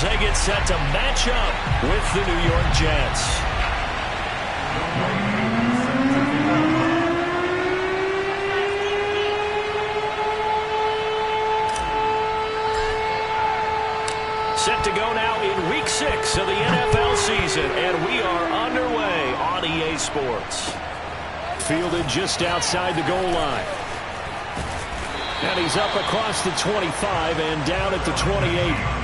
They get set to match up with the New York Jets. Set to go now in Week 6 of the NFL season, and we are underway on EA Sports. Fielded just outside the goal line. And he's up across the 25 and down at the 28.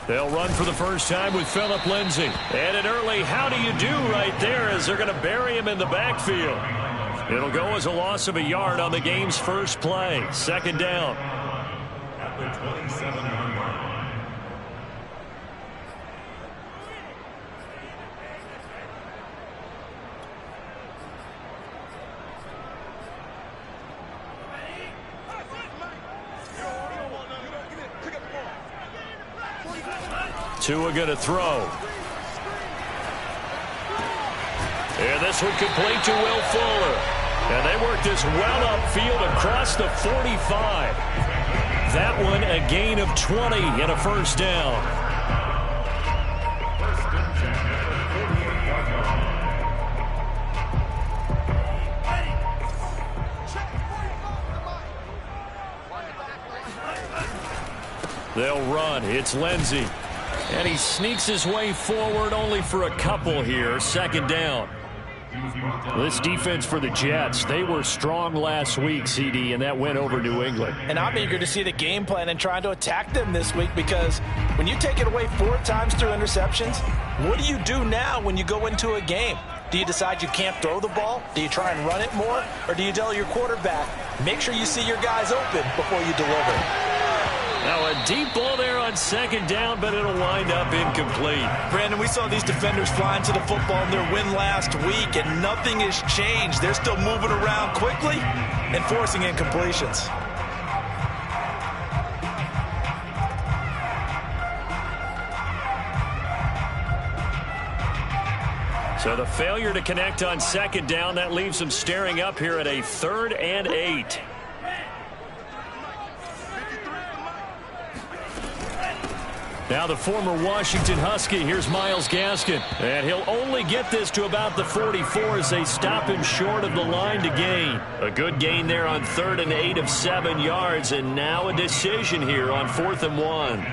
They'll run for the first time with Phillip Lindsay. And an early how do you do right there as they're going to bury him in the backfield. It'll go as a loss of a yard on the game's first play. Second down. At the 27-yard line. Tua going to throw. And this one complete to Will Fuller. And they work this well upfield across the 45. That one a gain of 20 and a first down. They'll run. It's Lindsay. And he sneaks his way forward only for a couple here. Second down. This defense for the Jets, they were strong last week, CD, and that went over New England. And I'm eager to see the game plan and trying to attack them this week, because when you take it away 4 times through interceptions, what do you do now when you go into a game? Do you decide you can't throw the ball? Do you try and run it more? Or do you tell your quarterback, make sure you see your guys open before you deliver? Now a deep ball there on second down, but it'll wind up incomplete. Brandon, we saw these defenders flying to the football in their win last week, and nothing has changed. They're still moving around quickly and forcing incompletions. So the failure to connect on second down, that leaves them staring up here at a 3rd and 8. Now the former Washington Husky, here's Myles Gaskin. And he'll only get this to about the 44 as they stop him short of the line to gain. A good gain there on 3rd and 8 of 7 yards, and now a decision here on 4th and 1.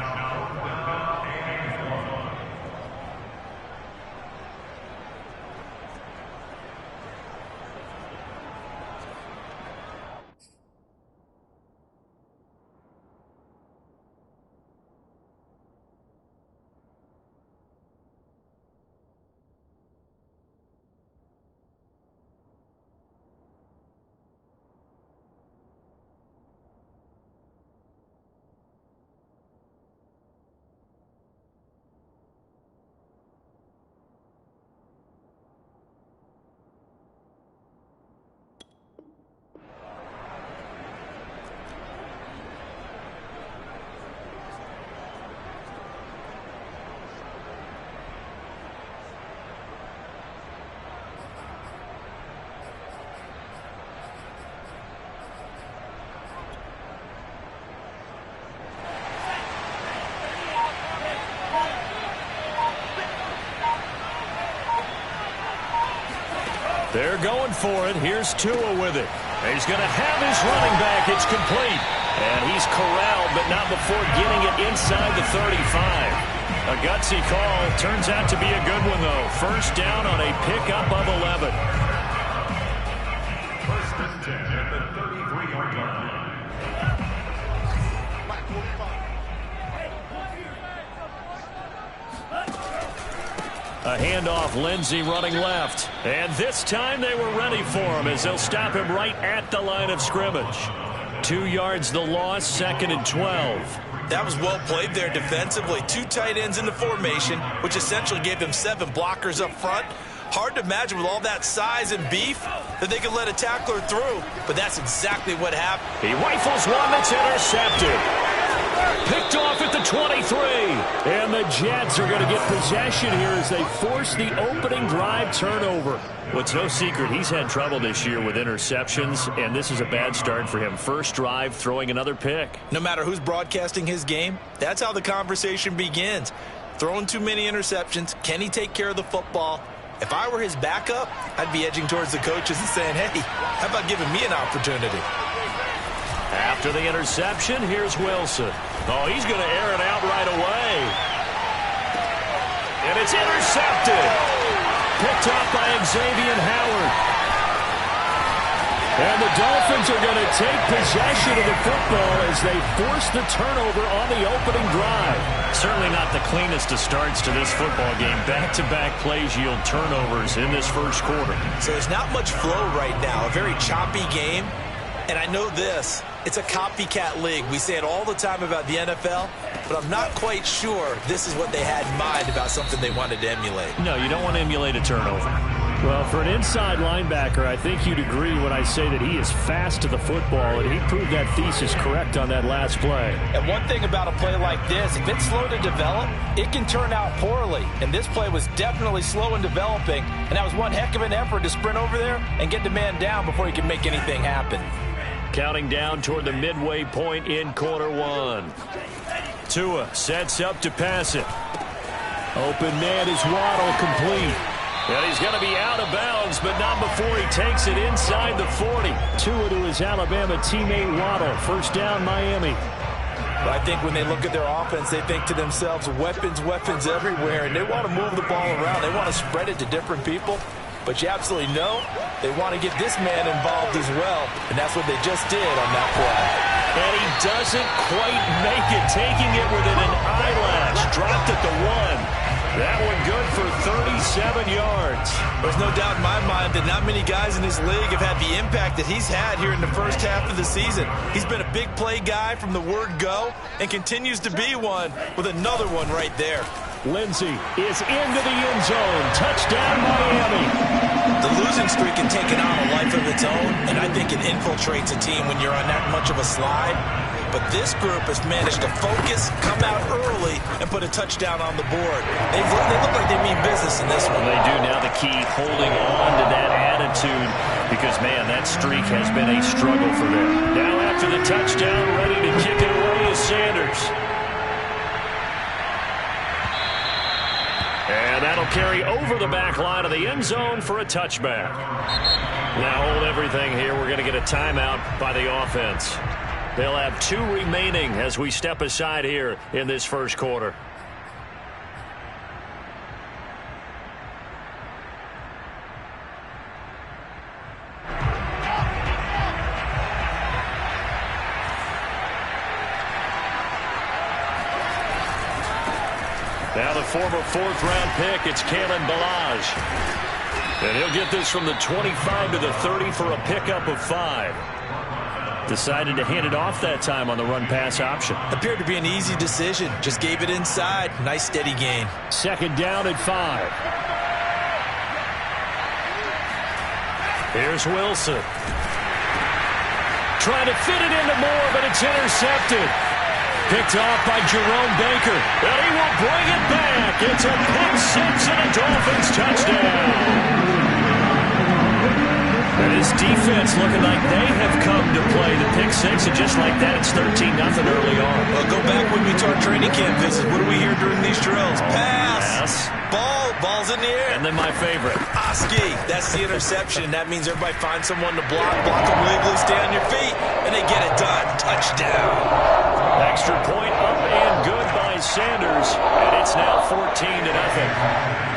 They're going for it. Here's Tua with it. He's going to have his running back. It's complete. And he's corralled, but not before getting it inside the 35. A gutsy call. Turns out to be a good one, though. First down on a pickup of 11. First and 10 at the 33-yard line. A handoff, Lindsay running left. And this time they were ready for him as they'll stop him right at the line of scrimmage. 2 yards the loss, 2nd and 12. That was well played there defensively. 2 tight ends in the formation, which essentially gave them 7 blockers up front. Hard to imagine with all that size and beef that they could let a tackler through, but that's exactly what happened. He rifles one that's intercepted. Picked off at the 23. And the Jets are going to get possession here as they force the opening drive turnover. Well, it's no secret he's had trouble this year with interceptions, and this is a bad start for him. First drive, throwing another pick. No matter who's broadcasting his game, that's how the conversation begins. Throwing too many interceptions, can he take care of the football? If I were his backup, I'd be edging towards the coaches and saying, hey, how about giving me an opportunity? After the interception, here's Wilson. Oh, he's going to air it out right away. And it's intercepted. Picked up by Xavier Howard. And the Dolphins are going to take possession of the football as they force the turnover on the opening drive. Certainly not the cleanest of starts to this football game. Back-to-back plays yield turnovers in this first quarter. So there's not much flow right now. A very choppy game. And I know this. It's a copycat league. We say it all the time about the NFL, but I'm not quite sure this is what they had in mind about something they wanted to emulate. No, you don't want to emulate a turnover. Well, for an inside linebacker, I think you'd agree when I say that he is fast to the football, and he proved that thesis correct on that last play. And one thing about a play like this, if it's slow to develop, it can turn out poorly. And this play was definitely slow in developing, and that was one heck of an effort to sprint over there and get the man down before he could make anything happen. Counting down toward the midway point in quarter one. Tua sets up to pass it. Open man is Waddle, complete. And he's going to be out of bounds, but not before he takes it inside the 40. Tua to his Alabama teammate Waddle. First down, Miami. But I think when they look at their offense, they think to themselves, weapons, weapons everywhere, and they want to move the ball around. They want to spread it to different people. But you absolutely know they want to get this man involved as well, and that's what they just did on that play. And he doesn't quite make it, taking it within an eyelash. Dropped at the 1. That one good for 37 yards. There's no doubt in my mind that not many guys in this league have had the impact that he's had here in the first half of the season. He's been a big play guy from the word go and continues to be one with another one right there. Lindsey is into the end zone. Touchdown, Miami. The losing streak can take it on a life of its own, and I think it infiltrates a team when you're on that much of a slide. But this group has managed to focus, come out early, and put a touchdown on the board. They look like they mean business in this one. They do. Now the key, holding on to that attitude, because, man, that streak has been a struggle for them. Now after the touchdown, ready to kick it away is Sanders. And that'll carry over the back line of the end zone for a touchback. Now hold everything here. We're going to get a timeout by the offense. They'll have 2 remaining as we step aside here in this first quarter. Now the former 4th-round pick, it's Kalen Ballage. And he'll get this from the 25 to the 30 for a pickup of 5. Decided to hand it off that time on the run-pass option. Appeared to be an easy decision. Just gave it inside. Nice steady gain. Second down at 5. Here's Wilson. Trying to fit it into Moore, but it's intercepted. Picked off by Jerome Baker. And he will bring it back. It's a pick 6 and a Dolphins touchdown. And his defense looking like they have come to play the pick 6, and just like that, it's 13-0 early on. Well, go back with me to our training camp visit. What do we hear during these drills? Pass. Ball's in the air. And then my favorite. Oski. That's the interception. That means everybody finds someone to block them legally, stay on your feet, and they get it done. Touchdown. Extra point up and good by Sanders, and it's now 14-0.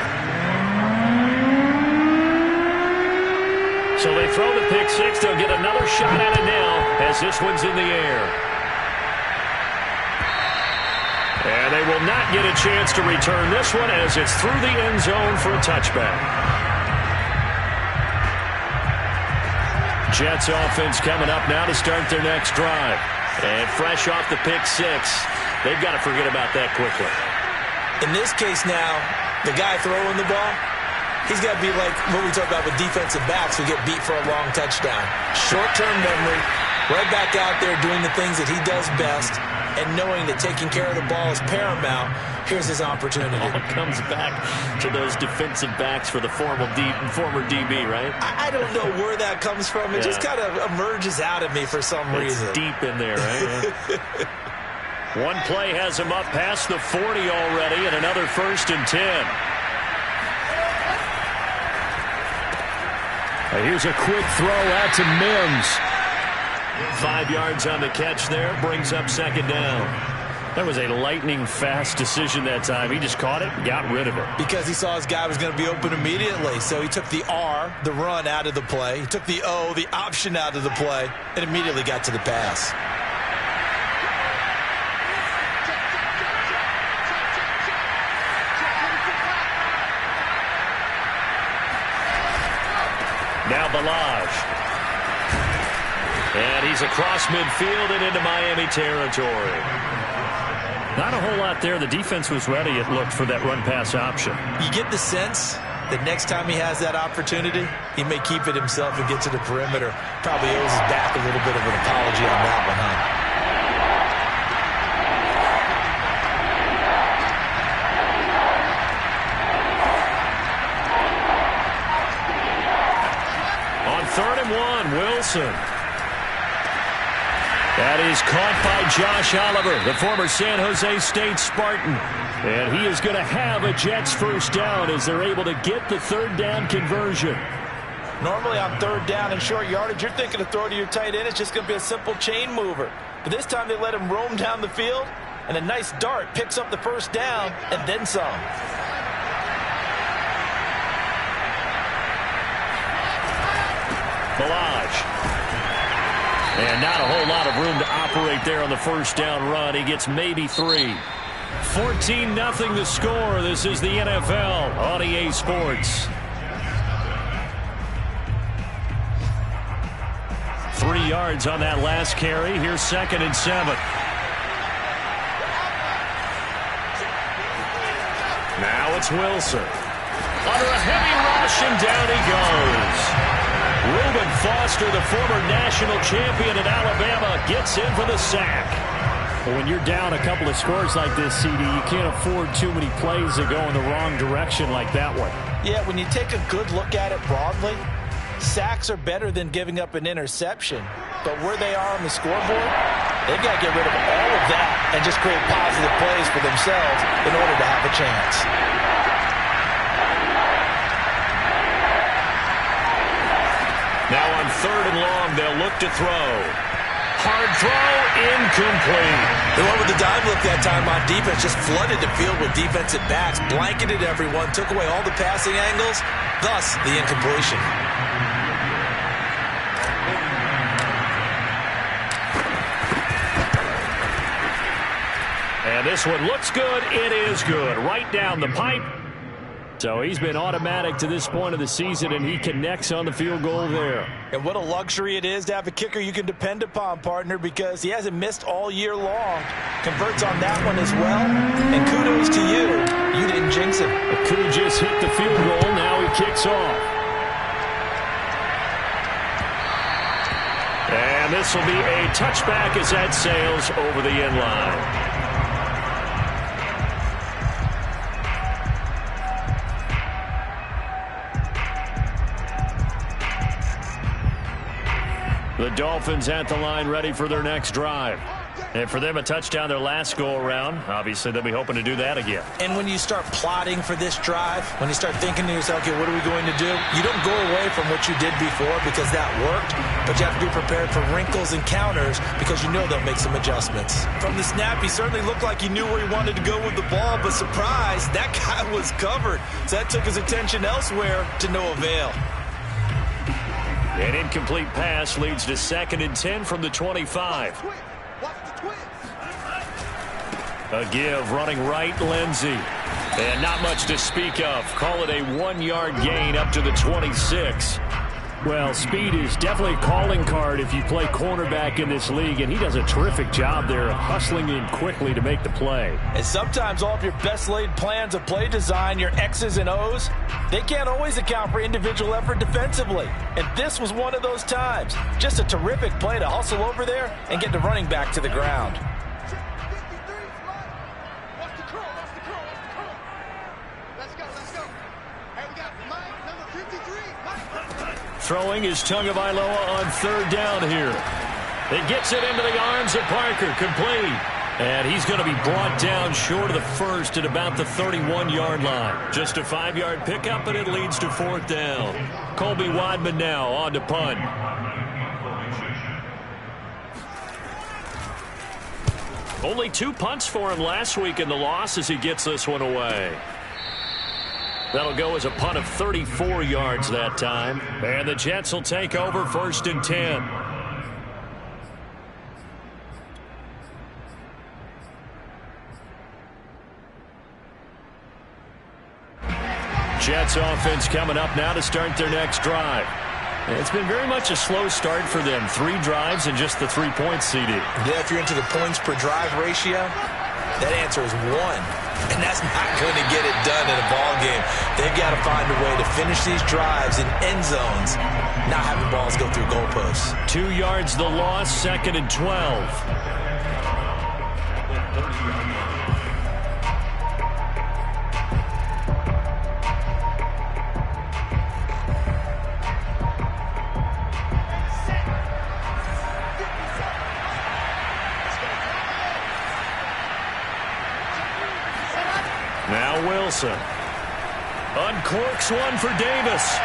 So they throw the pick 6. They'll get another shot at it now as this one's in the air. And they will not get a chance to return this one as it's through the end zone for a touchback. Jets offense coming up now to start their next drive. And fresh off the pick six, they've got to forget about that quickly. In this case now, the guy throwing the ball, he's got to be like what we talk about with defensive backs who get beat for a long touchdown. Short-term memory, right back out there doing the things that he does best, and knowing that taking care of the ball is paramount. Here's his opportunity. All comes back to those defensive backs for the former DB, right? I don't know where that comes from. It just kind of emerges out of me for some reason. It's deep in there, right? One play has him up past the 40 already, and another 1st and 10. Here's a quick throw out to Mims. 5 yards on the catch there, brings up 2nd down. That was a lightning-fast decision that time. He just caught it and got rid of it. Because he saw his guy was going to be open immediately. So he took the R, the run, out of the play. He took the O, the option, out of the play, and immediately got to the pass. Now Balaj. And he's across midfield and into Miami territory. Not a whole lot there. The defense was ready, it looked, for that run-pass option. You get the sense that next time he has that opportunity, he may keep it himself and get to the perimeter. Probably owes his back a little bit of an apology on that one, huh? On 3rd and 1, Wilson. That is caught by Josh Oliver, the former San Jose State Spartan. And he is going to have a Jets 1st down as they're able to get the 3rd down conversion. Normally on 3rd down and short yardage, you're thinking to throw to your tight end. It's just going to be a simple chain mover. But this time they let him roam down the field, and a nice dart picks up the 1st down and then some. Balaj. And not a whole lot of room to operate there on the 1st down run. He gets maybe 3. 14-0 the score. This is the NFL on EA Sports. 3 yards on that last carry. Here's 2nd and 7. Now it's Wilson. Under a heavy rush, and down he goes. Reuben Foster, the former national champion at Alabama, gets in for the sack. Well, when you're down a couple of scores like this, CD, you can't afford too many plays that go in the wrong direction like that one. Yeah, when you take a good look at it broadly, sacks are better than giving up an interception. But where they are on the scoreboard, they've got to get rid of all of that and just create positive plays for themselves in order to have a chance. Now on 3rd and long, they'll look to throw. Hard throw, incomplete. The one with the dive look that time on defense just flooded the field with defensive backs, blanketed everyone, took away all the passing angles, thus the incompletion. And this one looks good. It is good. Right down the pipe. So he's been automatic to this point of the season, and he connects on the field goal there. And what a luxury it is to have a kicker you can depend upon, partner, because he hasn't missed all year long. Converts on that one as well. And kudos to you. You didn't jinx him. Could just hit the field goal. Now he kicks off. And this will be a touchback as that sails over the end line. The Dolphins at the line, ready for their next drive. And for them, a touchdown their last go-around. Obviously, they'll be hoping to do that again. And when you start plotting for this drive, when you start thinking to yourself, okay, what are we going to do? You don't go away from what you did before because that worked, but you have to be prepared for wrinkles and counters because you know they'll make some adjustments. From the snap, he certainly looked like he knew where he wanted to go with the ball, but surprise, that guy was covered. So that took his attention elsewhere to no avail. An incomplete pass leads to 2nd and 10 from the 25. A give running right, Lindsey. And not much to speak of. Call it a 1-yard gain up to the 26. Well, speed is definitely a calling card if you play cornerback in this league, and he does a terrific job there of hustling in quickly to make the play. And sometimes all of your best laid plans of play design, your X's and O's, they can't always account for individual effort defensively. And this was one of those times. Just a terrific play to hustle over there and get the running back to the ground. Throwing is Tagovailoa on third down here. It gets it into the arms of Parker, complete. And he's going to be brought down short of the first at about the 31-yard line. Just a 5-yard pickup, and it leads to fourth down. Colby Wadman now on to punt. Only 2 punts for him last week in the loss as he gets this one away. That'll go as a punt of 34 yards that time. And the Jets will take over 1st and 10. Jets offense coming up now to start their next drive. It's been very much a slow start for them. 3 drives and just the 3 points, CD. Yeah, if you're into the points per drive ratio, that answer is 1. And that's not going to get it done in a ball game. They've got to find a way to finish these drives in end zones, not having balls go through goalposts. 2 yards the loss, 2nd and 12. Now Wilson. Uncorks one for Davis.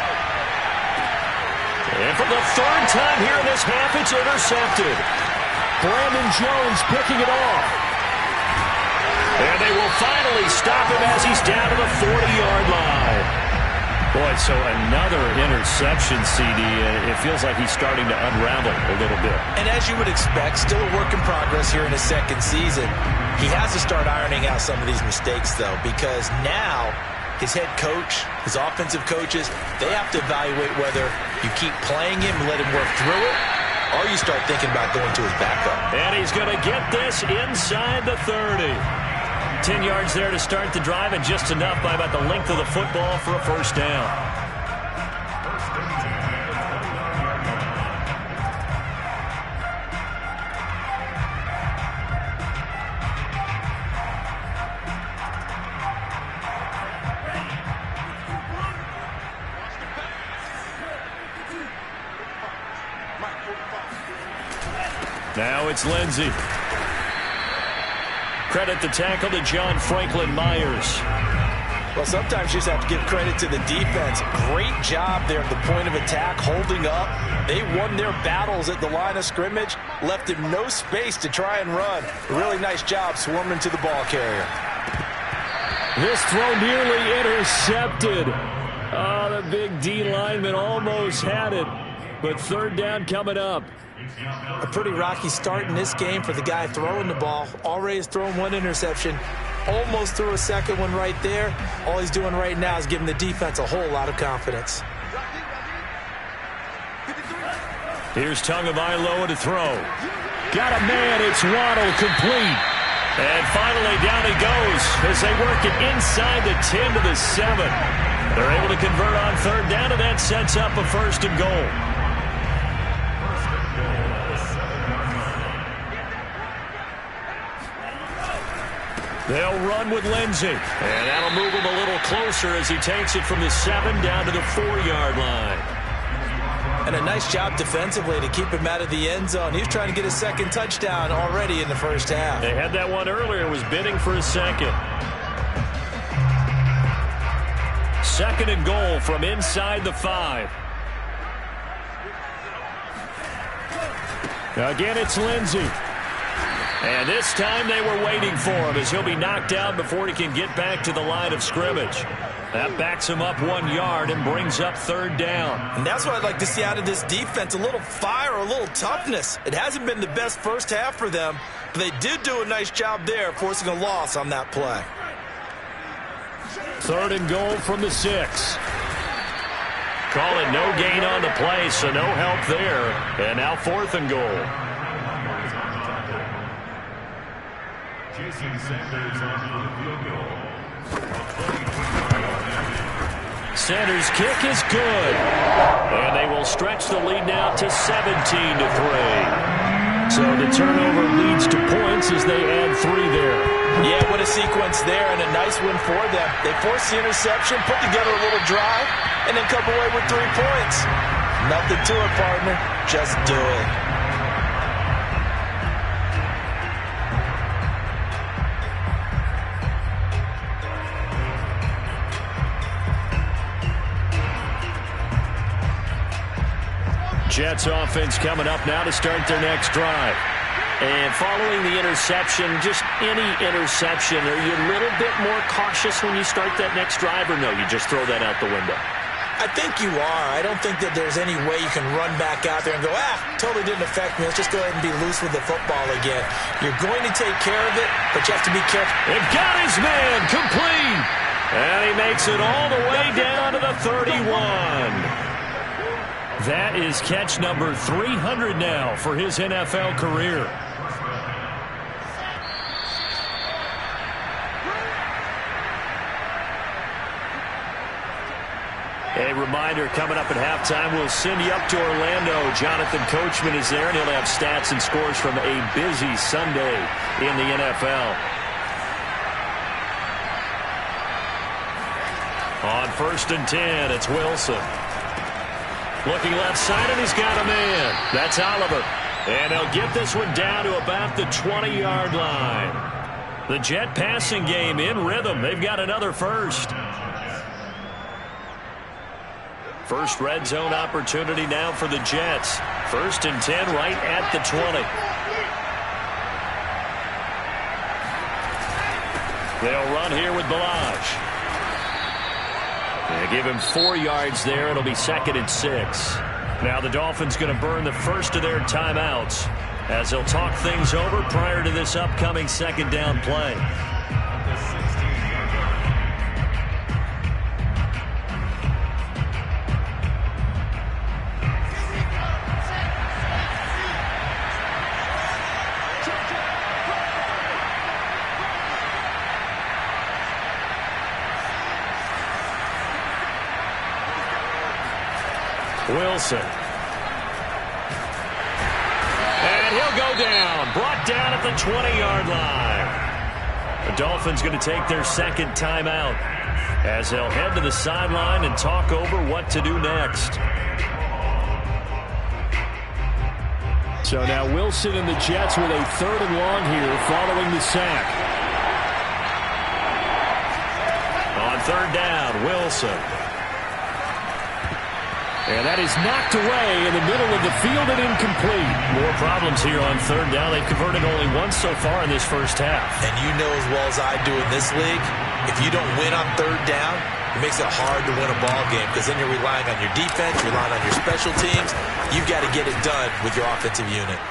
And for the 3rd time here in this half, it's intercepted. Brandon Jones picking it off. And they will finally stop him as he's down to the 40-yard line. Boy, so another interception, CD. It feels like he's starting to unravel a little bit. And as you would expect, still a work in progress here in his 2nd season. He has to start ironing out some of these mistakes, though, because now his head coach, his offensive coaches, they have to evaluate whether you keep playing him and let him work through it, or you start thinking about going to his backup. And he's going to get this inside the 30. 10 yards there to start the drive, and just enough by about the length of the football for a 1st down. Now it's Lindsey. Credit the tackle to John Franklin Myers. Well, sometimes you just have to give credit to the defense. Great job there at the point of attack, holding up. They won their battles at the line of scrimmage, left him no space to try and run. A really nice job swarming to the ball carrier. This throw nearly intercepted. Oh, the big D lineman almost had it. But 3rd down coming up. A pretty rocky start in this game for the guy throwing the ball. Already has thrown 1 interception. Almost threw a 2nd one right there. All he's doing right now is giving the defense a whole lot of confidence. Here's Tagovailoa to throw. Got a man. It's Waddle, complete. And finally down he goes as they work it inside the 10 to the 7. They're able to convert on 3rd down, and that sets up a 1st and goal. They'll run with Lindsey. And that'll move him a little closer as he takes it from the 7 down to the 4-yard line. And a nice job defensively to keep him out of the end zone. He was trying to get his 2nd touchdown already in the 1st half. They had that one earlier. Was bidding for a 2nd. 2nd and goal from inside the 5. Again, it's Lindsey. And this time they were waiting for him as he'll be knocked out before he can get back to the line of scrimmage. That backs him up 1 yard and brings up 3rd down. And that's what I'd like to see out of this defense, a little fire, a little toughness. It hasn't been the best 1st half for them, but they did do a nice job there forcing a loss on that play. 3rd and goal from the 6. Call it no gain on the play, so no help there. And now 4th and goal. Sanders' kick is good. And they will stretch the lead now to 17-3. So the turnover leads to points as they add 3 there. Yeah, what a sequence there, and a nice win for them. They forced the interception, put together a little drive, and then come away with 3 points. Nothing to it, partner. Just do it. Jets offense coming up now to start their next drive. And following the interception, just any interception, are you a little bit more cautious when you start that next drive, or no, you just throw that out the window? I think you are. I don't think that there's any way you can run back out there and go, totally didn't affect me. Let's just go ahead and be loose with the football again. You're going to take care of it, but you have to be careful. They've got his man complete. And he makes it all the way down to the 31. That is catch number 300 now for his NFL career. A reminder, coming up at halftime, we'll send you up to Orlando. Jonathan Coachman is there, and he'll have stats and scores from a busy Sunday in the NFL. On 1st and 10, it's Wilson. Looking left side, and he's got a man. That's Oliver. And they'll get this one down to about the 20-yard line. The Jet passing game in rhythm. They've got another first. First red zone opportunity now for the Jets. 1st and 10 right at the 20. They'll run here with Balaj. They give him 4 yards there. It'll be 2nd and 6. Now the Dolphins going to burn the first of their timeouts as they'll talk things over prior to this upcoming 2nd down play. Wilson. And he'll go down. Brought down at the 20-yard line. The Dolphins going to take their 2nd timeout as they'll head to the sideline and talk over what to do next. So now Wilson and the Jets with a 3rd and long here following the sack. On 3rd down, Wilson. And that is knocked away in the middle of the field and incomplete. More problems here on 3rd down. They've converted only once so far in this first half. And you know as well as I do in this league, if you don't win on 3rd down, it makes it hard to win a ball game because then you're relying on your defense, relying on your special teams. You've got to get it done with your offensive unit.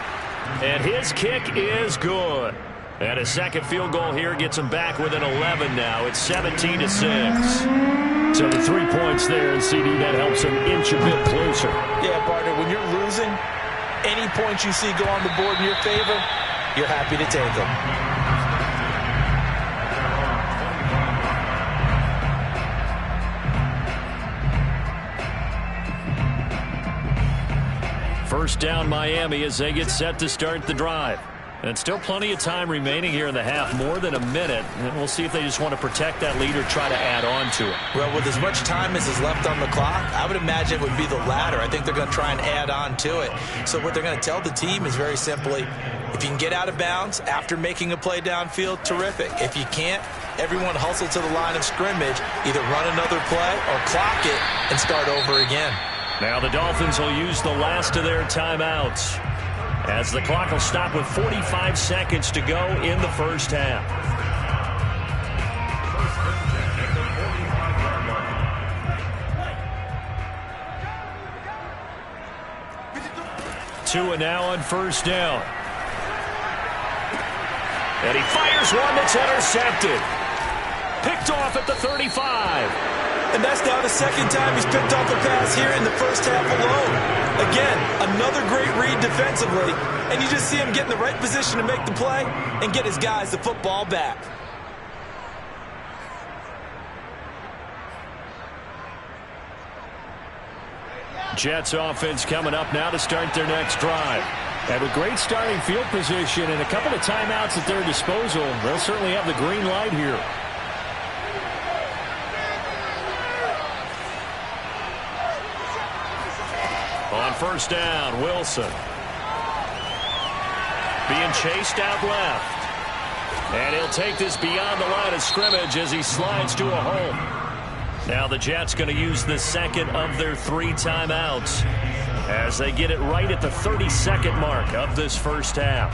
And his kick is good. And a 2nd field goal here gets him back within 11 now. It's 17-6. So the 3 points there, and CD, that helps him inch a bit closer. Yeah, partner, when you're losing, any points you see go on the board in your favor, you're happy to take them. First down Miami as they get set to start the drive. And still plenty of time remaining here in the half, more than a minute. And we'll see if they just want to protect that lead or try to add on to it. Well, with as much time as is left on the clock, I would imagine it would be the latter. I think they're going to try and add on to it. So what they're going to tell the team is very simply, if you can get out of bounds after making a play downfield, terrific. If you can't, everyone hustle to the line of scrimmage, either run another play or clock it and start over again. Now the Dolphins will use the last of their timeouts, as the clock will stop with 45 seconds to go in the first half. Two and now on 1st down. And he fires one that's intercepted. Picked off at the 35. And that's now the second time he's picked off a pass here in the first half alone. Again, another great read defensively, and you just see him get in the right position to make the play and get his guys the football back. Jets offense coming up now to start their next drive. And with great starting field position and a couple of timeouts at their disposal, they'll certainly have the green light here. On first down, Wilson. Being chased out left. And he'll take this beyond the line of scrimmage as he slides to a hole. Now the Jets going to use the second of their 3 timeouts as they get it right at the 30-second mark of this first half.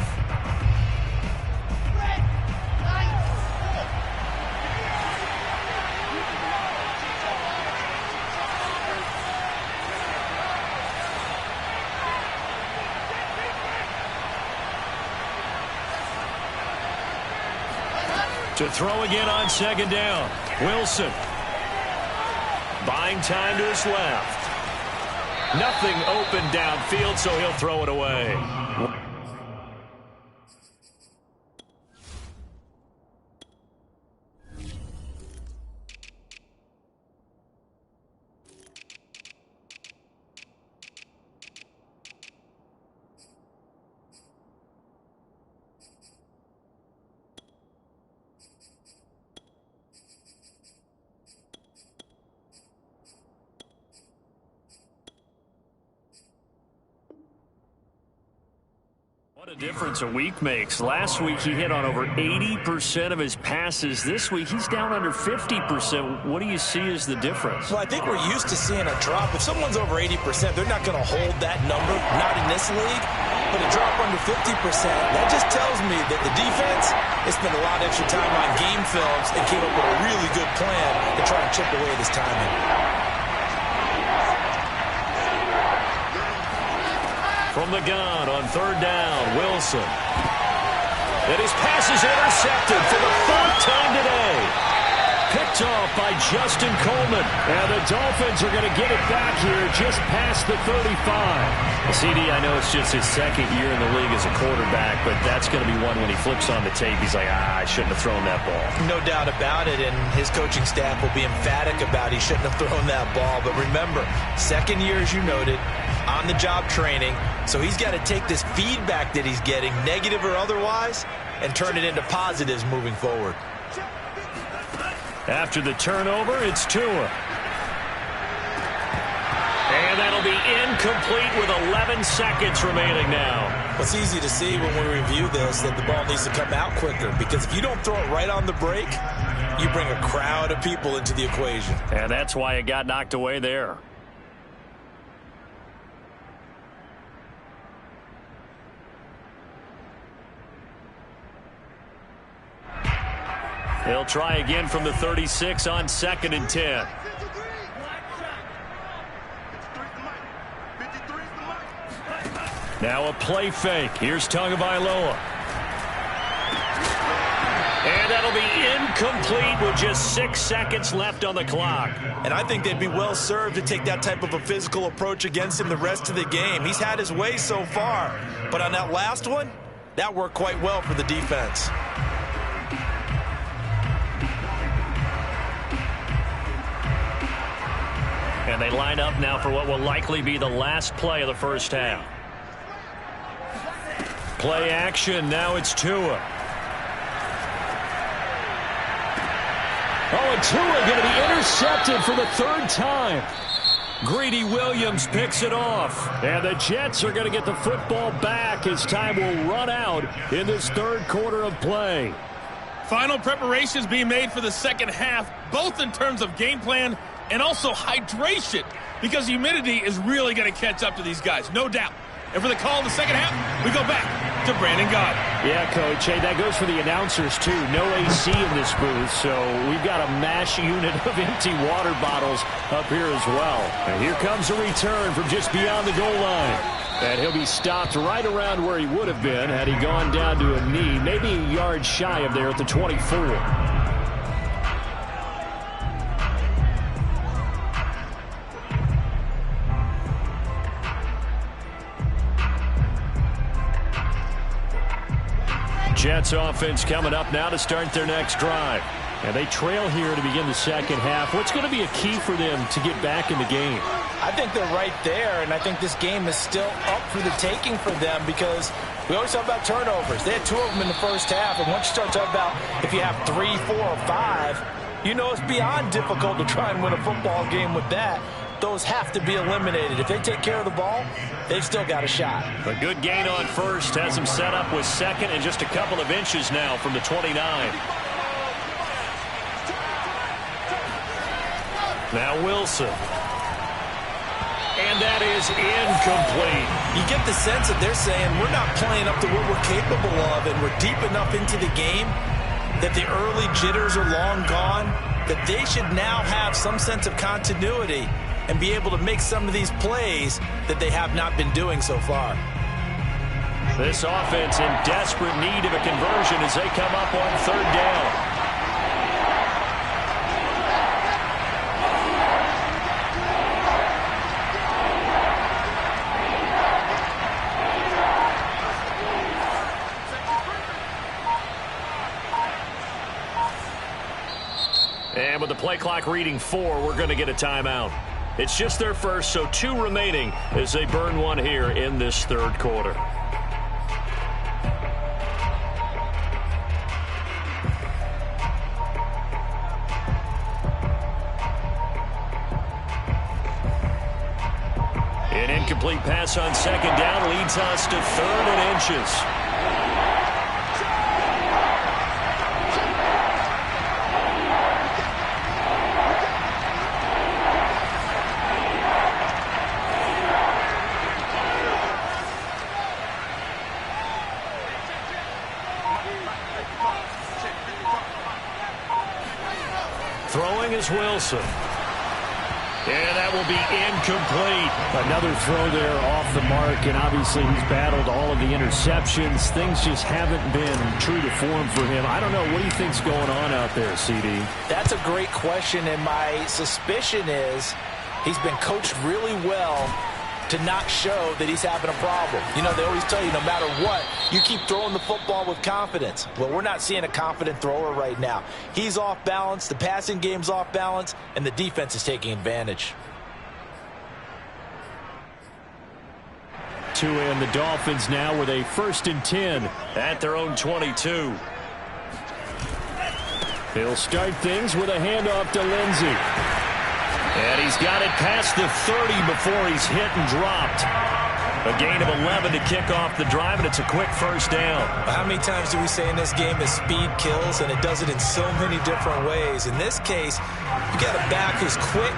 To throw again on second down. Wilson. Buying time to his left. Nothing open downfield, so he'll throw it away. What a difference a week makes. Last week he hit on over 80% of his passes. This week he's down under 50%. What do you see as the difference? Well, I think we're used to seeing a drop. If someone's over 80%, they're not going to hold that number, not in this league. But a drop under 50%, that just tells me that the defense has spent a lot of extra time on game films and came up with a really good plan to try and chip away at his timing. From the gun on third down, Wilson. And his pass is intercepted for the 4th time today. Picked off by Justin Coleman. And the Dolphins are going to get it back here just past the 35. CD, I know it's just his second year in the league as a quarterback, but that's going to be one when he flips on the tape. He's like, I shouldn't have thrown that ball. No doubt about it, and his coaching staff will be emphatic about he shouldn't have thrown that ball. But remember, second year, as you noted, on-the-job training, so he's got to take this feedback that he's getting, negative or otherwise, and turn it into positives moving forward. After the turnover, it's Tua. And that'll be incomplete with 11 seconds remaining now. It's easy to see when we review this that the ball needs to come out quicker, because if you don't throw it right on the break, you bring a crowd of people into the equation. And that's why it got knocked away there. They'll try again from the 36 on 2nd and 10. Now a play fake. Here's Tagovailoa. And that'll be incomplete with just 6 seconds left on the clock. And I think they'd be well served to take that type of a physical approach against him the rest of the game. He's had his way so far. But on that last one, that worked quite well for the defense. And they line up now for what will likely be the last play of the first half. Play action. Now it's Tua. Oh, and Tua going to be intercepted for the 3rd time. Greedy Williams picks it off. And the Jets are going to get the football back as time will run out in this 3rd quarter of play. Final preparations being made for the second half, both in terms of game plan and also hydration, because humidity is really going to catch up to these guys, no doubt. And for the call in the second half, we go back to Brandon Gaudin. Yeah, Coach. Hey, that goes for the announcers, too. No AC in this booth, so we've got a mash unit of empty water bottles up here as well. And here comes a return from just beyond the goal line. And he'll be stopped right around where he would have been had he gone down to a knee, maybe a yard shy of there at the 24. Jets offense coming up now to start their next drive. And they trail here to begin the second half. What's going to be a key for them to get back in the game? I think they're right there, and I think this game is still up for the taking for them because we always talk about turnovers. They had 2 of them in the first half, and once you start talking about if you have 3, 4, or 5, you know it's beyond difficult to try and win a football game with that. Those have to be eliminated. If they take care of the ball, they've still got a shot. A good gain on first has them set up with second and just a couple of inches now from the 29. Now Wilson. And that is incomplete. You get the sense that they're saying we're not playing up to what we're capable of, and we're deep enough into the game that the early jitters are long gone, that they should now have some sense of continuity and be able to make some of these plays that they have not been doing so far. This offense in desperate need of a conversion as they come up on third down. And with the play clock reading 4, we're going to get a timeout. It's just their first, so 2 remaining as they burn one here in this third quarter. An incomplete pass on second down leads us to 3rd and inches. Throwing is Wilson. And that will be incomplete. Another throw there off the mark, and obviously he's battled all of the interceptions. Things just haven't been true to form for him. I don't know. What do you think's going on out there, CD? That's a great question, and my suspicion is he's been coached really well to not show that he's having a problem. You know, they always tell you no matter what, you keep throwing the football with confidence. Well, we're not seeing a confident thrower right now. He's off balance, the passing game's off balance, and the defense is taking advantage. To end the Dolphins now with a 1st and 10 at their own 22. He'll start things with a handoff to Lindsey. And he's got it past the 30 before he's hit and dropped. A gain of 11 to kick off the drive, and it's a quick first down. How many times do we say in this game that speed kills, and it does it in so many different ways? In this case, you got a back who's quick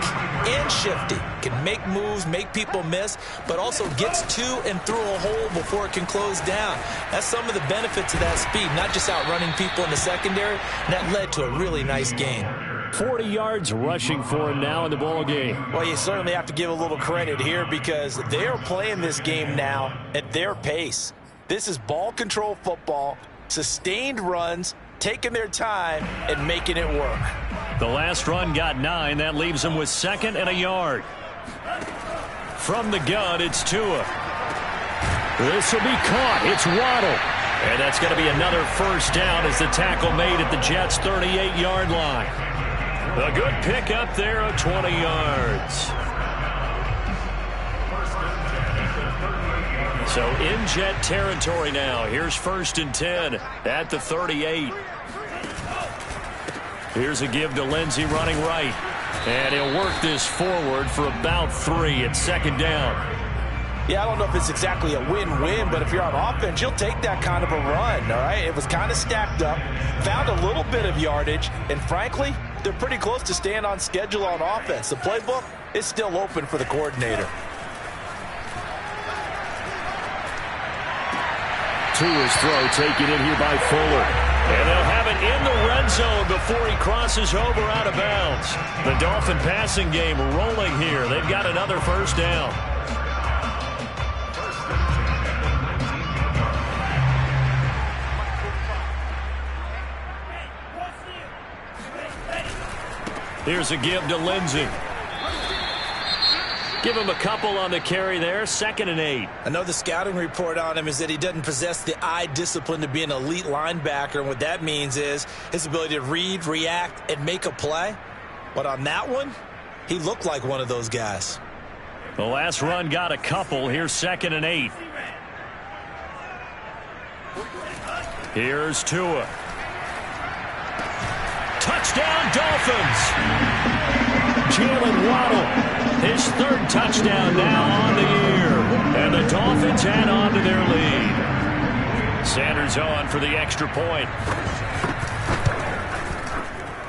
and shifty, can make moves, make people miss, but also gets to and through a hole before it can close down. That's some of the benefits of that speed, not just outrunning people in the secondary, and that led to a really nice gain. 40 yards rushing for him now in the ball game. Well, you certainly have to give a little credit here because they are playing this game now at their pace. This is ball control football, sustained runs, taking their time and making it work. The last run got 9. That leaves them with 2nd and a yard. From the gun, it's Tua. This will be caught. It's Waddle. And that's going to be another first down as the tackle made at the Jets' 38-yard line. A good pickup there of 20 yards. So in Jet territory now. Here's 1st and 10 at the 38. Here's a give to Lindsey running right. And he'll work this forward for about 3 at 2nd down. Yeah, I don't know if it's exactly a win-win, but if you're on offense, you'll take that kind of a run, all right? It was kind of stacked up, found a little bit of yardage, and frankly, they're pretty close to staying on schedule on offense. The playbook is still open for the coordinator. Tua's throw taken in here by Fuller. And they'll have it in the red zone before he crosses over out of bounds. The Dolphin passing game rolling here. They've got another first down. Here's a give to Lindsey. Give him a couple on the carry there. 2nd and 8. I know the scouting report on him is that he doesn't possess the eye discipline to be an elite linebacker. And what that means is his ability to read, react, and make a play. But on that one, he looked like one of those guys. The last run got a couple. Here's 2nd and 8. Here's Tua. Touchdown, Dolphins. Jalen Waddle. His 3rd touchdown now on the year. And the Dolphins add on to their lead. Sanders on for the extra point.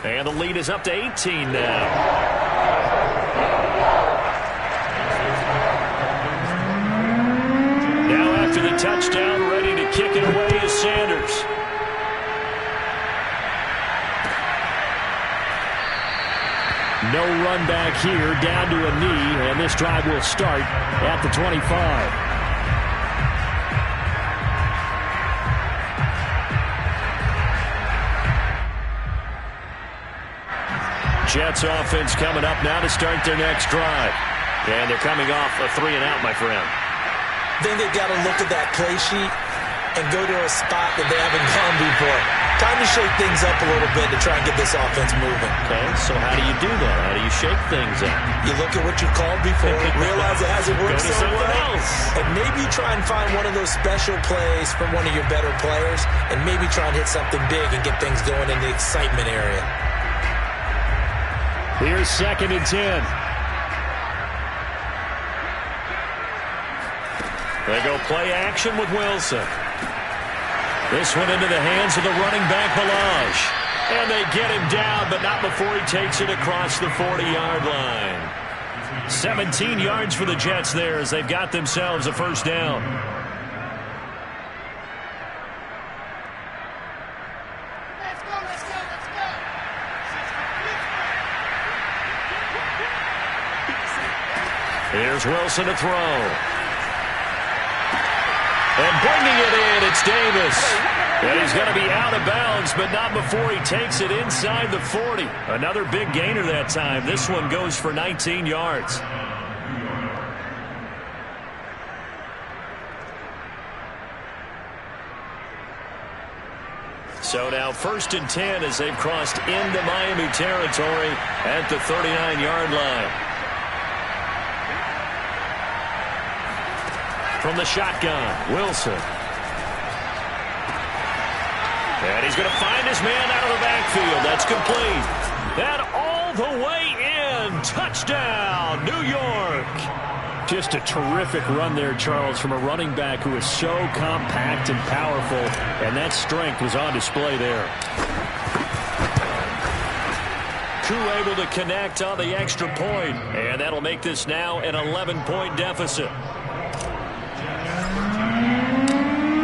And the lead is up to 18 now. Now after the touchdown, ready to kick it away is Sanders. No run back here, down to a knee, and this drive will start at the 25. Jets offense coming up now to start their next drive. And they're coming off a 3-and-out, my friend. Then they've got to look at that play sheet and go to a spot that they haven't gone before. Time to shake things up a little bit to try and get this offense moving. Okay, so how do you do that? How do you shake things up? You look at what you called before, realize it hasn't worked so well, and maybe try and find one of those special plays from one of your better players, and maybe try and hit something big and get things going in the excitement area. Here's 2nd and 10. They go play action with Wilson. This one into the hands of the running back, Balaj. And they get him down, but not before he takes it across the 40-yard line. 17 yards for the Jets there as they've got themselves a 1st down. Here's Wilson to throw. And bringing it in, it's Davis. And he's going to be out of bounds, but not before he takes it inside the 40. Another big gainer that time. This one goes for 19 yards. So now 1st and 10 as they've crossed into Miami territory at the 39-yard line. From the shotgun, Wilson. And he's going to find his man out of the backfield. That's complete. That all the way in. Touchdown, New York. Just a terrific run there, Charles, from a running back who is so compact and powerful, and that strength was on display there. Koo able to connect on the extra point, and that'll make this now an 11-point deficit.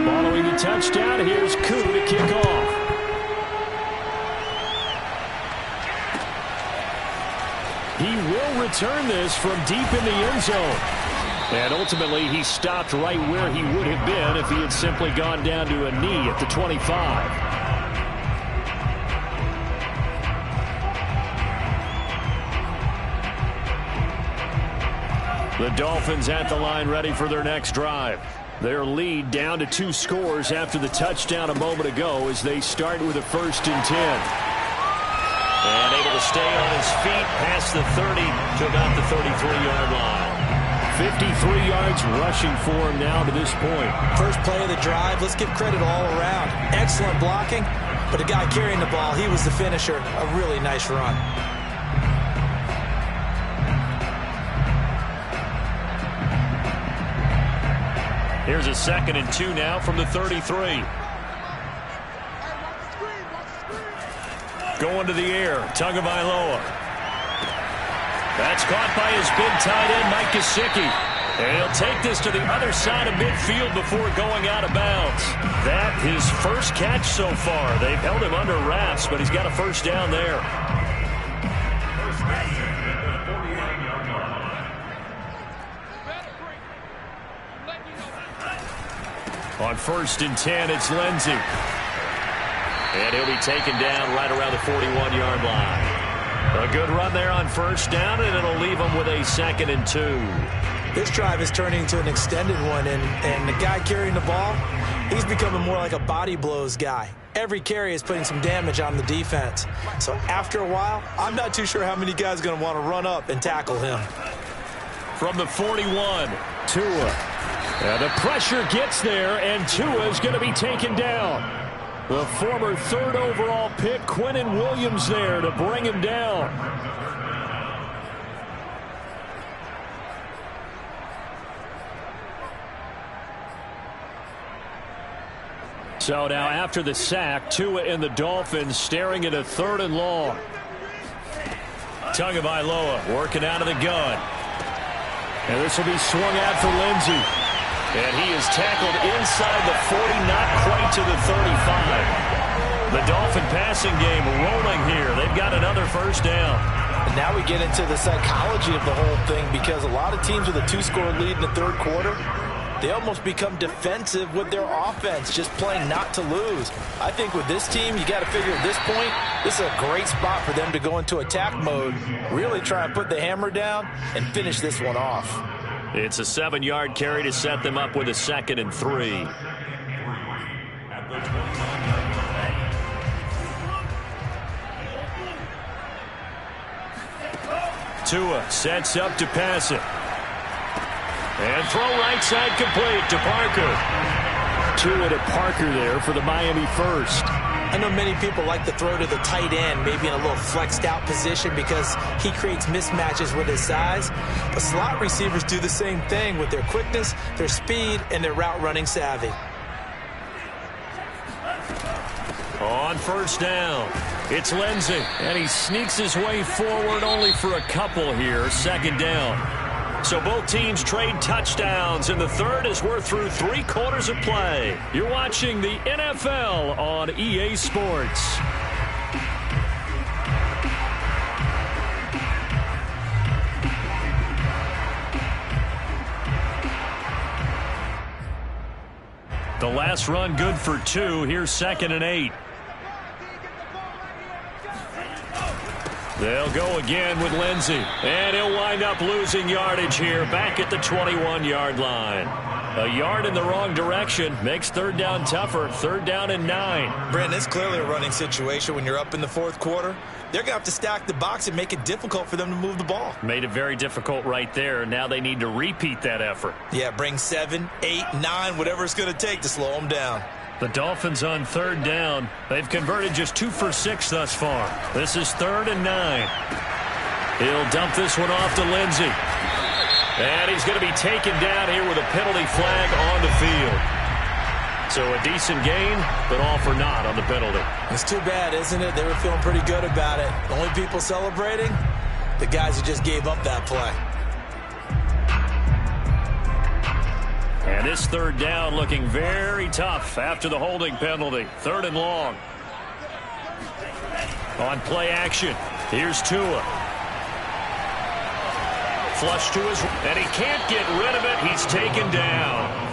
Following the touchdown, here's Koo to kick off. He will return this from deep in the end zone. And ultimately, he stopped right where he would have been if he had simply gone down to a knee at the 25. The Dolphins at the line ready for their next drive. Their lead down to 2 scores after the touchdown a moment ago as they start with a 1st and 10. And able to stay on his feet past the 30 to about the 33-yard line. 53 yards rushing for him now to this point. First play of the drive, let's give credit all around. Excellent blocking, but the guy carrying the ball, he was the finisher. A really nice run. Here's a 2nd and 2 now from the 33. Going to the air, Tagovailoa. That's caught by his big tight end, Mike Gesicki. And he'll take this to the other side of midfield before going out of bounds. That his first catch so far. They've held him under wraps, but he's got a 1st down there. On 1st and 10, it's Lindsey. And he'll be taken down right around the 41-yard line. A good run there on first down, and it'll leave them with a 2nd and 2. This drive is turning into an extended one, and the guy carrying the ball, he's becoming more like a body blows guy. Every carry is putting some damage on the defense. So after a while, I'm not too sure how many guys are going to want to run up and tackle him. From the 41, Tua. And the pressure gets there, and Tua is going to be taken down. The former 3rd overall pick, Quinnen Williams, there to bring him down. So now after the sack, Tua and the Dolphins staring at a 3rd and long. Tagovailoa working out of the gun. And this will be swung out for Lindsey. And he is tackled inside the 40, not quite to the 35. The Dolphin passing game rolling here. They've got another first down. And now we get into the psychology of the whole thing, because a lot of teams with a 2-score lead in the 3rd quarter, they almost become defensive with their offense, just playing not to lose. I think with this team, you got to figure at this point, this is a great spot for them to go into attack mode, really try and put the hammer down and finish this one off. It's a 7-yard carry to set them up with a 2nd and 3. Tua sets up to pass it. And throw right side complete to Parker. Tua to Parker there for the Miami first. I know many people like to throw to the tight end, maybe in a little flexed out position because he creates mismatches with his size. But slot receivers do the same thing with their quickness, their speed, and their route running savvy. On first down, it's Lindsey. And he sneaks his way forward only for a couple here. 2nd down. So both teams trade touchdowns, and the 3rd as we're through 3 quarters of play. You're watching the NFL on EA Sports. The last run good for 2. Here's 2nd and 8. They'll go again with Lindsey. And he'll wind up losing yardage here back at the 21-yard line. A yard in the wrong direction makes 3rd down tougher. 3rd down and 9. Brandon, it's clearly a running situation when you're up in the 4th quarter. They're going to have to stack the box and make it difficult for them to move the ball. Made it very difficult right there. Now they need to repeat that effort. Yeah, bring 7, 8, 9, whatever it's going to take to slow them down. The Dolphins on 3rd down. They've converted just 2 for 6 thus far. This is 3rd and 9. He'll dump this one off to Lindsey. And he's going to be taken down here with a penalty flag on the field. So a decent gain, but all for naught on the penalty. It's too bad, isn't it? They were feeling pretty good about it. The only people celebrating, the guys who just gave up that play. And this 3rd down looking very tough after the holding penalty. 3rd and long. On play action, here's Tua. Flush to his, and he can't get rid of it. He's taken down.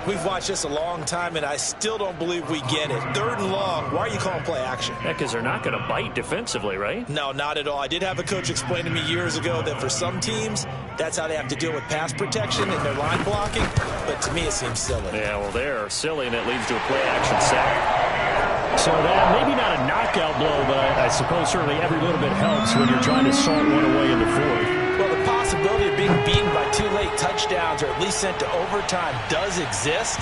We've watched this a long time, and I still don't believe we get it. 3rd and long, why are you calling play action? Yeah, because they're not going to bite defensively, right? No, not at all. I did have a coach explain to me years ago that for some teams, that's how they have to deal with pass protection and their line blocking. But to me, it seems silly. Yeah, well, they're silly, and it leads to a play action sack. So that maybe not a knockout blow, but I suppose certainly every little bit helps when you're trying to salt one away in the 4th. Well, the possibility of being beaten by 2 late touchdowns or at least sent to overtime does exist.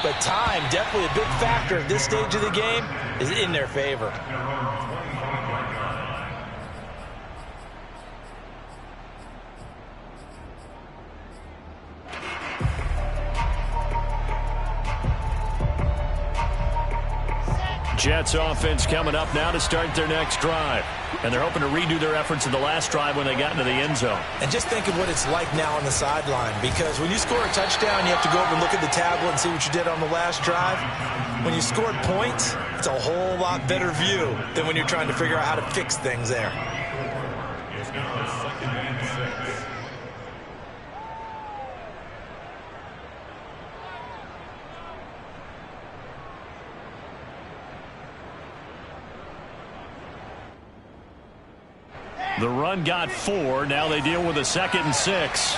But time, definitely a big factor at this stage of the game, is in their favor. Jets offense coming up now to start their next drive. And they're hoping to redo their efforts in the last drive when they got into the end zone. And just think of what it's like now on the sideline, because when you score a touchdown, you have to go over and look at the tablet and see what you did on the last drive. When you scored points, it's a whole lot better view than when you're trying to figure out how to fix things there. The run got 4. Now they deal with a 2nd and 6.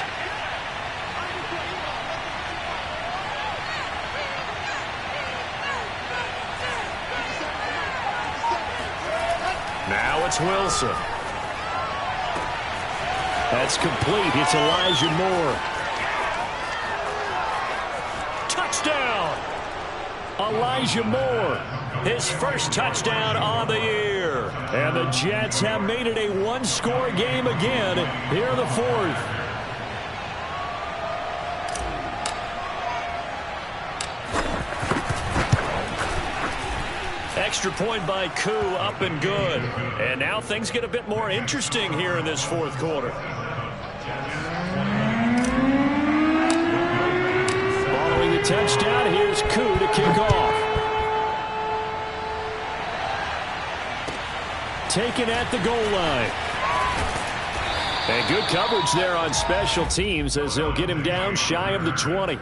Now it's Wilson. That's complete. It's Elijah Moore. Touchdown! Elijah Moore, his first touchdown on the year. And the Jets have made it a one-score game again here in the 4th. Extra point by Koo, up and good. And now things get a bit more interesting here in this 4th quarter. Following the touchdown, here's Koo to kick off. Taken at the goal line. And good coverage there on special teams as they'll get him down shy of the 20. At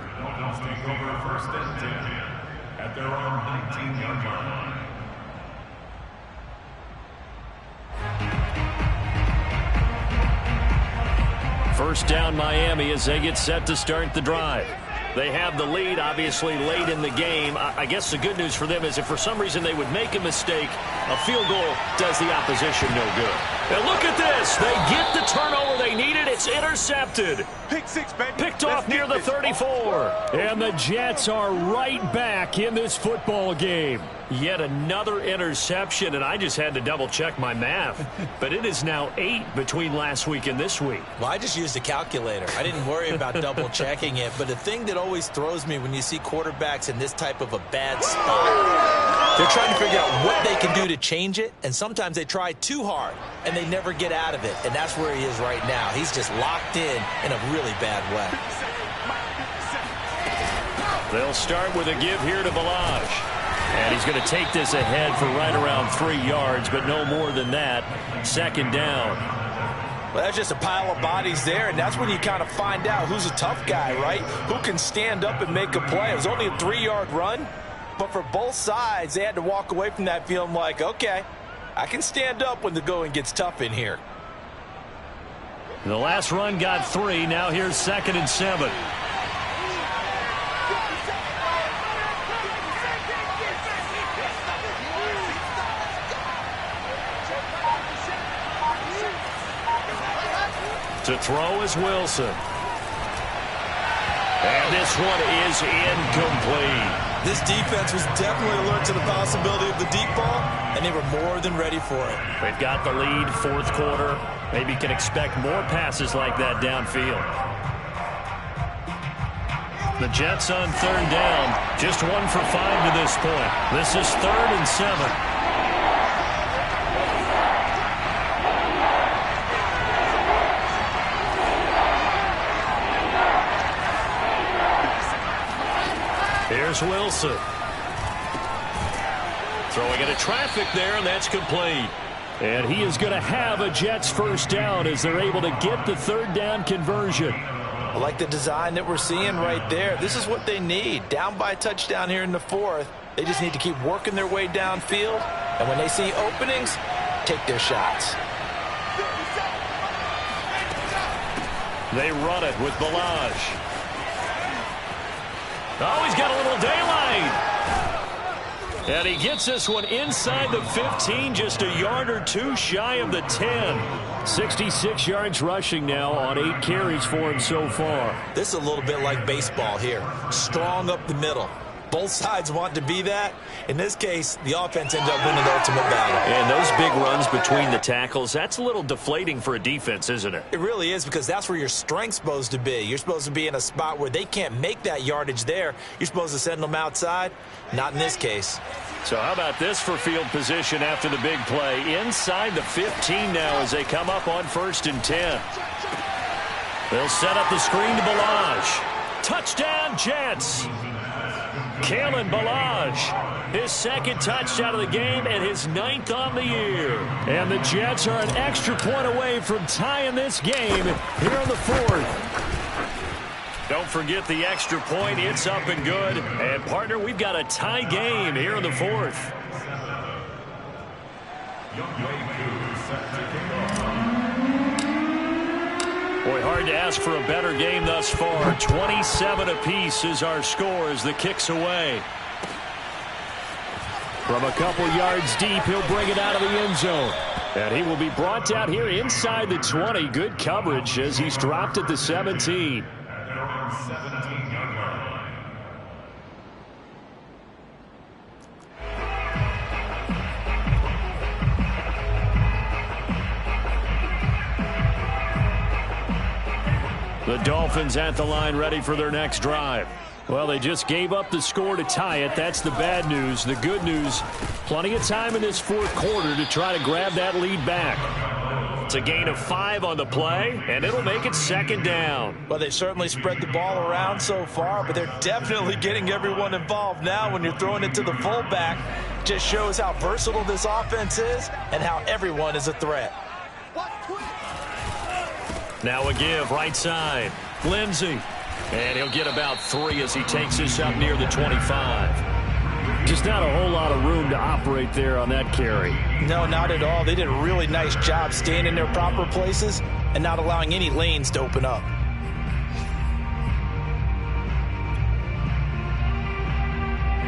their own 19-yard line. First down Miami as they get set to start the drive. They have the lead, obviously, late in the game. I guess the good news for them is if for some reason they would make a mistake, a field goal does the opposition no good. And look at this. They get the turnover they needed. It's intercepted. Pick 6, baby. Picked off near the 34. And the Jets are right back in this football game. Yet another interception, and I just had to double-check my math. But it is now 8 between last week and this week. Well, I just used a calculator. I didn't worry about double-checking it. But the thing that always throws me when you see quarterbacks in this type of a bad spot, they're trying to figure out what they can do to change it, and sometimes they try too hard, and they never get out of it. And that's where he is right now. He's just locked in a really bad way. They'll start with a give here to Balaj. And he's going to take this ahead for right around 3 yards, but no more than that. 2nd down. Well, that's just a pile of bodies there, and that's when you kind of find out who's a tough guy, right? Who can stand up and make a play. It was only a 3-yard run, but for both sides, they had to walk away from that feeling like, okay, I can stand up when the going gets tough in here. The last run got 3. Now here's 2nd and 7. To throw is Wilson. And this one is incomplete. This defense was definitely alert to the possibility of the deep ball, and they were more than ready for it. They've got the lead, 4th quarter. Maybe can expect more passes like that downfield. The Jets on 3rd down. Just 1 for 5 to this point. This is 3rd and 7. Here's Wilson. Throwing into traffic there, and that's complete. And he is going to have a Jets first down as they're able to get the 3rd down conversion. I like the design that we're seeing right there. This is what they need. Down by a touchdown here in the 4th. They just need to keep working their way downfield. And when they see openings, take their shots. They run it with Balaj. Oh, he's got a little daylight. And he gets this one inside the 15, just a yard or 2 shy of the 10. 66 yards rushing now on 8 carries for him so far. This is a little bit like baseball here. Strong up the middle. Both sides want to be that. In this case, the offense ends up winning the ultimate battle. And those big runs between the tackles, that's a little deflating for a defense, isn't it? It really is, because that's where your strength's supposed to be. You're supposed to be in a spot where they can't make that yardage there. You're supposed to send them outside. Not in this case. So how about this for field position after the big play? Inside the 15 now as they come up on 1st and 10. They'll set up the screen to Balaj. Touchdown, Jets. Kalen Balaj, his 2nd touchdown of the game and his 9th on the year. And the Jets are an extra point away from tying this game here in the 4th. Don't forget the extra point. It's up and good. And, partner, we've got a tie game here in the 4th. Boy, hard to ask for a better game thus far. 27 apiece is our score as the kick's away. From a couple yards deep, he'll bring it out of the end zone. And he will be brought down here inside the 20. Good coverage as he's dropped at the 17. The Dolphins at the line ready for their next drive. Well, they just gave up the score to tie it. That's the bad news. The good news, plenty of time in this fourth quarter to try to grab that lead back. It's a gain of 5 on the play, and it'll make it second down. Well, they certainly spread the ball around so far, but they're definitely getting everyone involved now when you're throwing it to the fullback. Just shows how versatile this offense is and how everyone is a threat. Now a give right side. Lindsey. And he'll get about 3 as he takes this up near the 25. Just not a whole lot of room to operate there on that carry. No, not at all. They did a really nice job staying in their proper places and not allowing any lanes to open up.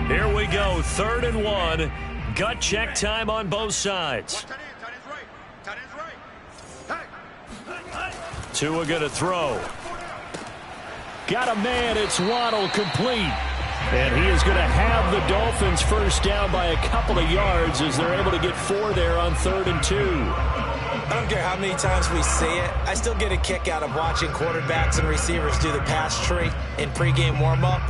Here we go, 3rd and 1. Gut check time on both sides. Tua going to throw. Got a man, it's Waddle, complete. And he is going to have the Dolphins first down by a couple of yards as they're able to get 4 there on 3rd and 2. I don't care how many times we say it. I still get a kick out of watching quarterbacks and receivers do the pass tree in pregame warm-up.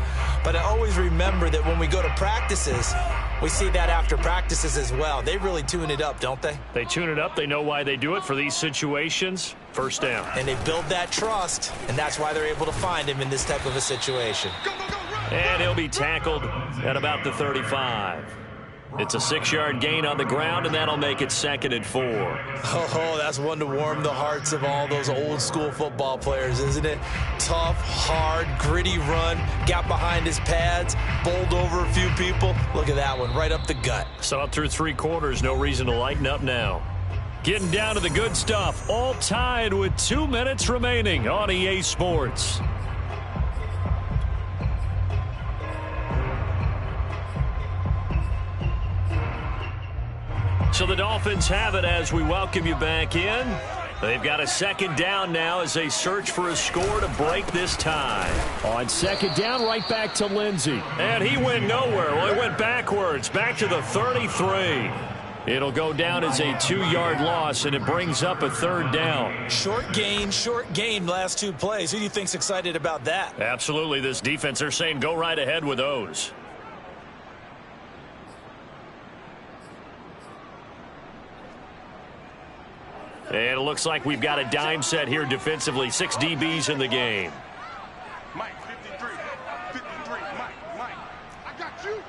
But I always remember that when we go to practices, we see that after practices as well. They really tune it up, don't they? They tune it up. They know why they do it for these situations. First down. And they build that trust, and that's why they're able to find him in this type of a situation. And he'll be tackled at about the 35. It's a 6-yard gain on the ground, and that'll make it 2nd and 4. Oh, that's one to warm the hearts of all those old-school football players, isn't it? Tough, hard, gritty run, got behind his pads, bowled over a few people. Look at that one, right up the gut. Saw it through 3 quarters, no reason to lighten up now. Getting down to the good stuff, all tied with 2 minutes remaining on EA Sports. So the Dolphins have it as we welcome you back in. They've got a 2nd down now as they search for a score to break this tie. On 2nd down, right back to Lindsey. And he went nowhere. Well, he went backwards, back to the 33. It'll go down as a 2-yard loss, and it brings up a 3rd down. Short gain last 2 plays. Who do you think's excited about that? Absolutely. This defense, they're saying go right ahead with those. And it looks like we've got a dime set here defensively. 6 DBs in the game. Mike, 53, Mike. I got you.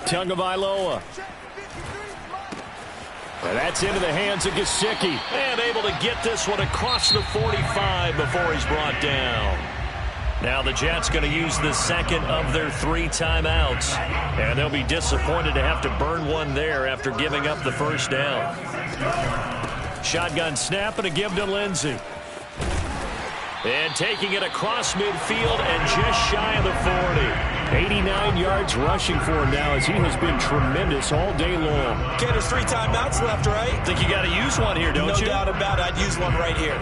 Tagovailoa. And that's into the hands of Gesicki. And able to get this one across the 45 before he's brought down. Now the Jets going to use the 2nd of their 3 timeouts. And they'll be disappointed to have to burn one there after giving up the first down. Shotgun snap and a give to Lindsey. And taking it across midfield and just shy of the 40. 89 yards rushing for him now as he has been tremendous all day long. Okay, there's 3 timeouts left, right? Think you got to use one here, don't you? No doubt about it. I'd use one right here.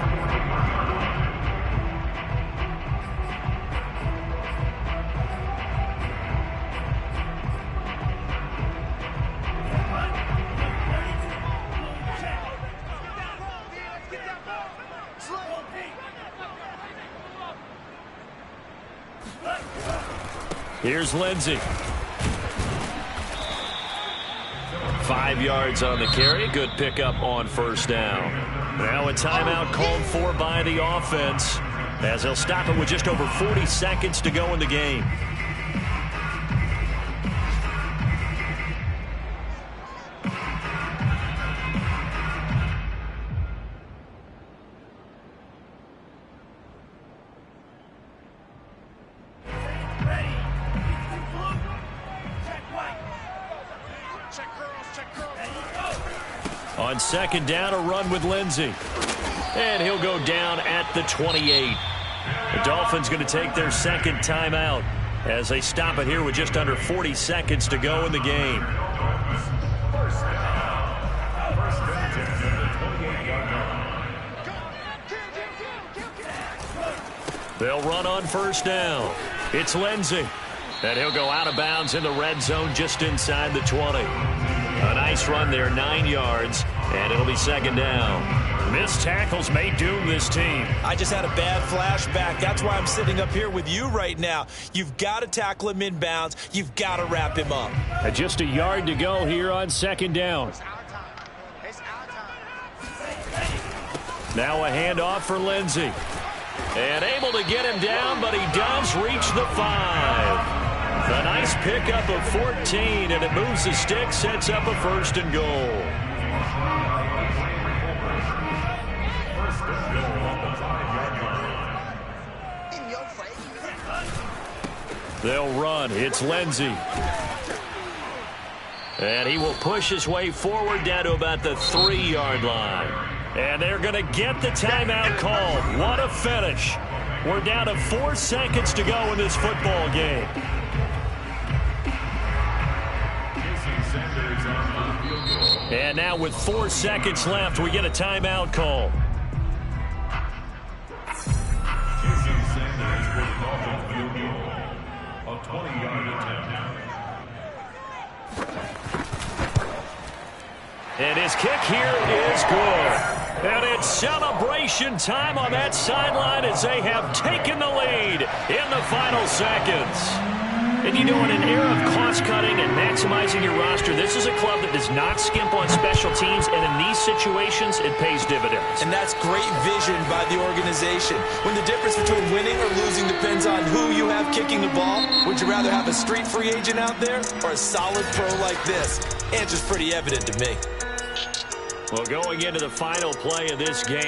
Here's Lindsey. 5 yards on the carry. Good pickup on first down. Now a timeout called for by the offense as they'll stop it with just over 40 seconds to go in the game. Check girls. On second down, a run with Lindsey. And he'll go down at the 28. The Dolphins going to take their second timeout as they stop it here with just under 40 seconds to go in the game. They'll run on first down. It's Lindsey. And he'll go out of bounds in the red zone just inside the 20. A nice run there, 9 yards, and it'll be second down. Missed tackles may doom this team. I just had a bad flashback. That's why I'm sitting up here with you right now. You've got to tackle him inbounds. You've got to wrap him up. Just a yard to go here on second down. Now a handoff for Lindsey. And able to get him down, but he does reach the 5. A nice pickup of 14, and it moves the stick, sets up a first and goal. They'll run. It's Lindsey. And he will push his way forward down to about the 3-yard line. And they're going to get the timeout called. What a finish. We're down to 4 seconds to go in this football game. And now with 4 seconds left, we get a timeout call. And his kick here is good. And it's celebration time on that sideline as they have taken the lead in the final seconds. And you know, in an era of cost-cutting and maximizing your roster, this is a club that does not skimp on special teams, and in these situations, it pays dividends. And that's great vision by the organization. When the difference between winning or losing depends on who you have kicking the ball, would you rather have a street free agent out there or a solid pro like this? Answer's pretty evident to me. Well, going into the final play of this game,